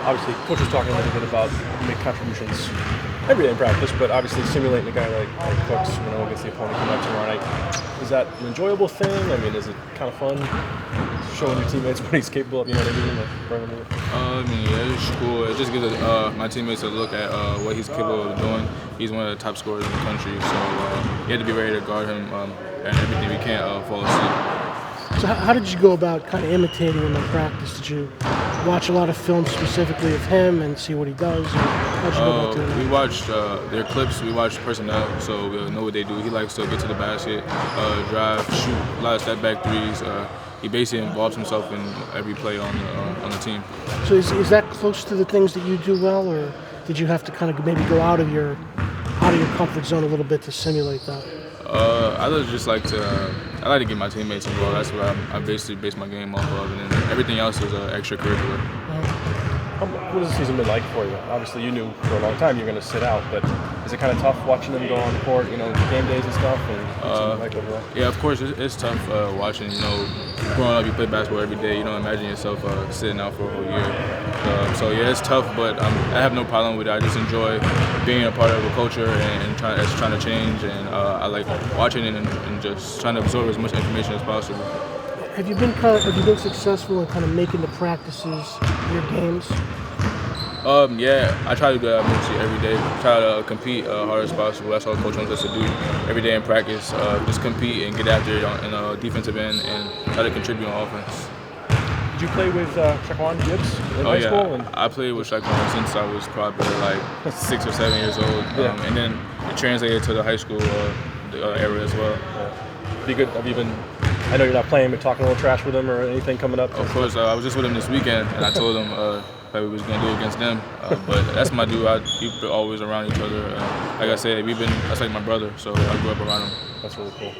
obviously, Coach was talking a little bit about make contributions every day in practice, but obviously simulating a guy like Cooks, against the opponent coming up tomorrow night. Is that an enjoyable thing? I mean, is it kind of fun showing your teammates what he's capable of? You know what I mean? Yeah, it's cool. It just gives my teammates a look at what he's capable of doing. He's one of the top scorers in the country, so you have to be ready to guard him and everything we can't fall asleep. So how did you go about kind of imitating him in practice? Did you watch a lot of film specifically of him and see what he does? How'd you go about doing that? We watched their clips. We watched personnel, so we know what they do. He likes to get to the basket, drive, shoot a lot of step back threes. He basically involves himself in every play on the team. So is that close to the things that you do well, or did you have to kind of maybe go out of your comfort zone a little bit to simulate that? I just like to get my teammates involved. That's what I basically base my game off of, and then everything else is extracurricular. What has the season been like for you? Obviously, you knew for a long time you're going to sit out, but is it kind of tough watching them go on the court, game days and stuff? Yeah, of course, it's tough watching. Growing up, you play basketball every day. Imagine yourself sitting out for a whole year. So yeah, it's tough, but I have no problem with it. I just enjoy being a part of a culture and trying to change, and I like watching it and just trying to absorb as much information as possible. Have you been successful in kind of making the practices your games? Yeah, I try to do that mostly every day. Try to compete hard as possible. That's all Coach wants us to do every day in practice. Just compete and get after it on defensive end and try to contribute on offense. Did you play with Shyquan Gibbs in high school? I played with Shyquan since I was probably like 6 or 7 years old. And then it translated to the high school era as well. Be good. I know you're not playing, but talking a little trash with him or anything coming up? Of course, I was just with him this weekend, and I told him that we was going to do against them. But that's my dude. We're always around each other. Like I said, that's like my brother, so I grew up around him. That's really cool.